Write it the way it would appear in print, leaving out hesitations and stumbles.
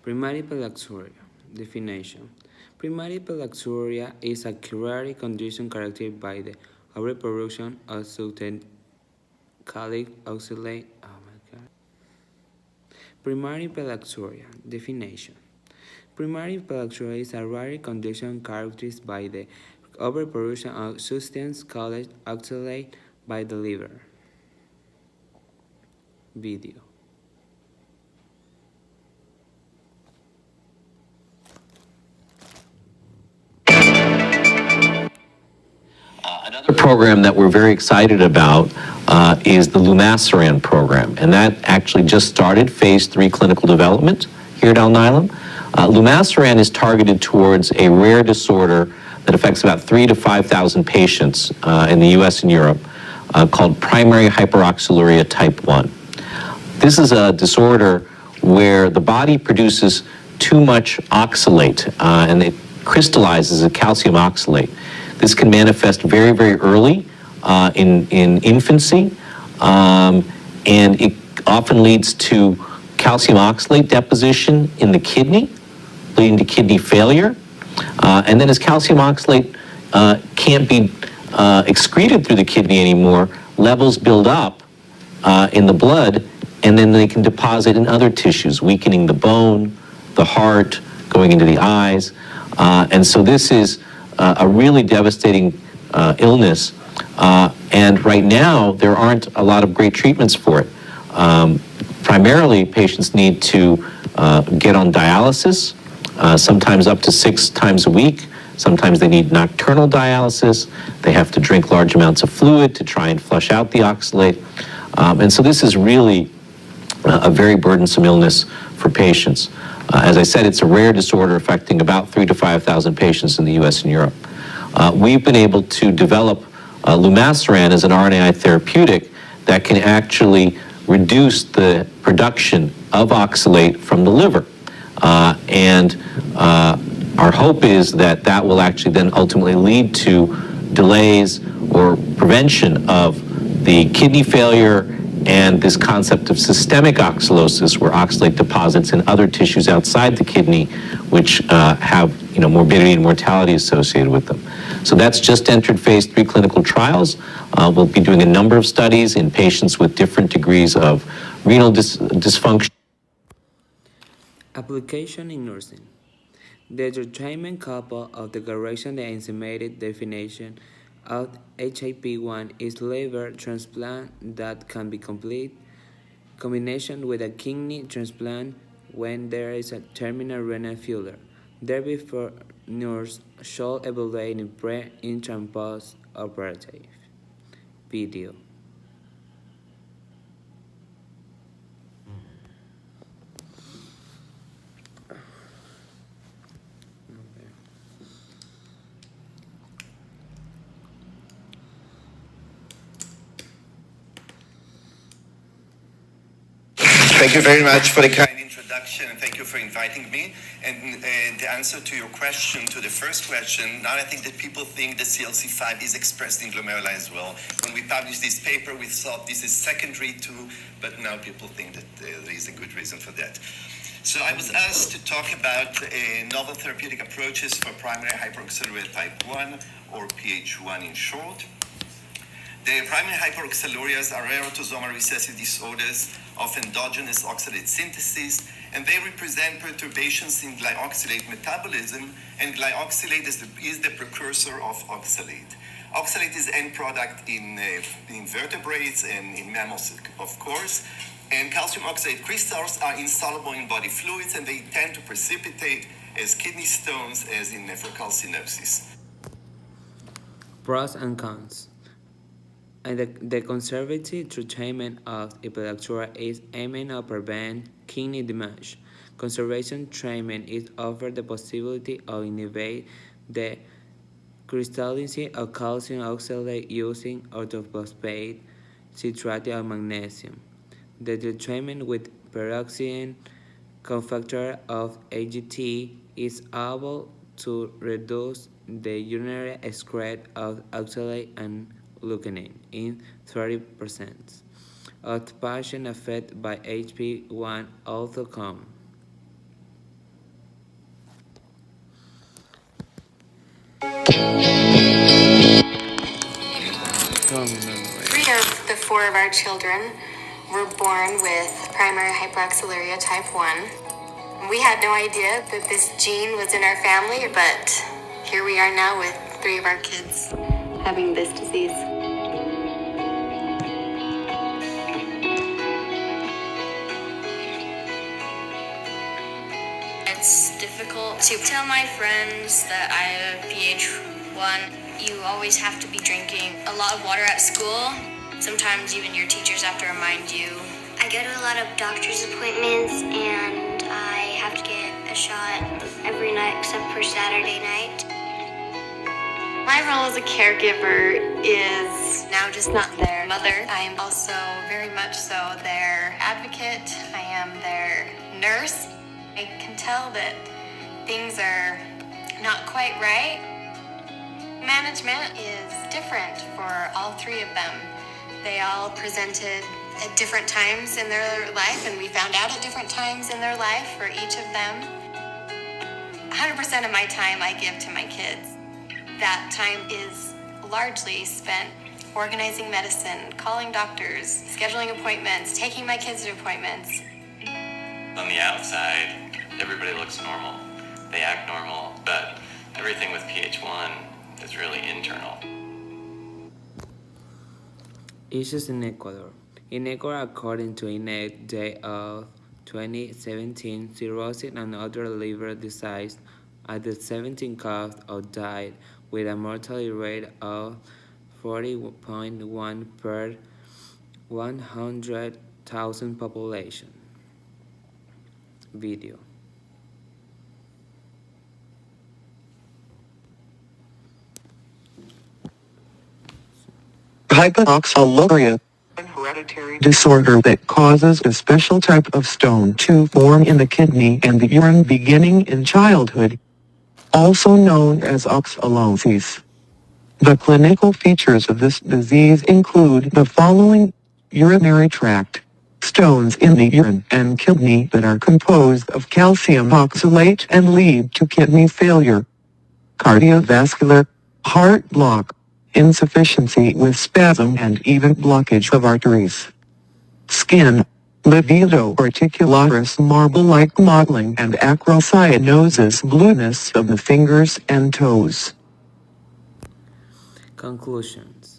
Primary hyperoxaluria. Definition. Primary hyperoxaluria is a rare condition characterized by the overproduction of certain calic oxalate. Primary hyperoxaluria. Definition. Primary hyperoxaluria is a rare condition characterized by the overproduction of substance called oxalate by the liver. Video. Another program that we're very excited about is the lumasiran program, and that actually just started phase 3 clinical development here at Alnylam. Lumasiran is targeted towards a rare disorder that affects about 3,000 to 5,000 patients in the U.S. and Europe called primary hyperoxaluria type 1. This is a disorder where the body produces too much oxalate and it crystallizes as calcium oxalate. This can manifest very, very early in infancy, and it often leads to calcium oxalate deposition in the kidney, leading to kidney failure. And then as calcium oxalate can't be excreted through the kidney anymore, levels build up in the blood, and then they can deposit in other tissues, weakening the bone, the heart, going into the eyes. And so this is a really devastating illness. And right now, there aren't a lot of great treatments for it. Primarily, patients need to get on dialysis, sometimes up to 6 times a week. Sometimes they need nocturnal dialysis. They have to drink large amounts of fluid to try and flush out the oxalate. And so this is really a very burdensome illness for patients. As I said, it's a rare disorder affecting about 3,000 to 5,000 patients in the US and Europe. We've been able to develop lumasiran as an RNAi therapeutic that can actually reduce the production of oxalate from the liver. Our hope is that that will actually then ultimately lead to delays or prevention of the kidney failure and this concept of systemic oxalosis, where oxalate deposits in other tissues outside the kidney, which have morbidity and mortality associated with them. So that's just entered phase 3 clinical trials. We'll be doing a number of studies in patients with different degrees of renal dysfunction. Application in nursing. The treatment couple of the correction the enzymatic definition of HIP-1 is liver transplant that can be complete combination with a kidney transplant when there is a terminal renal failure. Therefore, nurse should evaluate in pre, intra, and post-operative. Video. Thank you very much for the kind introduction, and thank you for inviting me. And the answer to your question, to the first question, now I think that people think that CLC5 is expressed in glomeruli as well. When we published this paper, we thought this is secondary too, but now people think that there is a good reason for that. So I was asked to talk about novel therapeutic approaches for primary hyperoxaluria type 1, or PH1 in short. The primary hyperoxalurias are rare autosomal recessive disorders of endogenous oxalate synthesis, and they represent perturbations in glyoxylate metabolism, and glyoxylate is the precursor of oxalate. Oxalate is end product in vertebrates and in mammals, of course, and calcium oxalate crystals are insoluble in body fluids, and they tend to precipitate as kidney stones, as in nephrocalcinosis. Pros and cons. And the conservative treatment of hyperoxaluria is aiming to prevent kidney damage. Conservation treatment is offered the possibility of inhibit the crystallization of calcium oxalate using orthophosphate citrate of magnesium. The treatment with peroxide cofactor of AGT is able to reduce the urinary excrete of oxalate and leucine in 30%. Of patients affected by HP1 also come. Three of the four of our children were born with primary hyperoxaluria type 1. We had no idea that this gene was in our family, but here we are now with three of our kids having this disease. It's difficult to tell my friends that I have PH1. You always have to be drinking a lot of water at school. Sometimes even your teachers have to remind you. I go to a lot of doctor's appointments and I have to get a shot every night except for Saturday night. My role as a caregiver is now just not their mother. I am also very much so their advocate. I am their nurse. I can tell that things are not quite right. Management is different for all three of them. They all presented at different times in their life, and we found out at different times in their life for each of them. 100% of my time I give to my kids. That time is largely spent organizing medicine, calling doctors, scheduling appointments, taking my kids to appointments. On the outside, everybody looks normal. They act normal, but everything with PH1 is really internal. Issues in Ecuador. In Ecuador, according to INEC Day of 2017, cirrhosis and other liver disease at the 17 caused or died with a mortality rate of 40.1 per 100,000 population. Video. Hyperoxaluria, an hereditary disorder that causes a special type of stone to form in the kidney and the urine beginning in childhood, also known as oxalosis. The clinical features of this disease include the following: urinary tract, stones in the urine and kidney that are composed of calcium oxalate and lead to kidney failure, cardiovascular, heart block, insufficiency with spasm and even blockage of arteries. Skin, livedo articularis, marble-like mottling and acrocyanosis, blueness of the fingers and toes. Conclusions.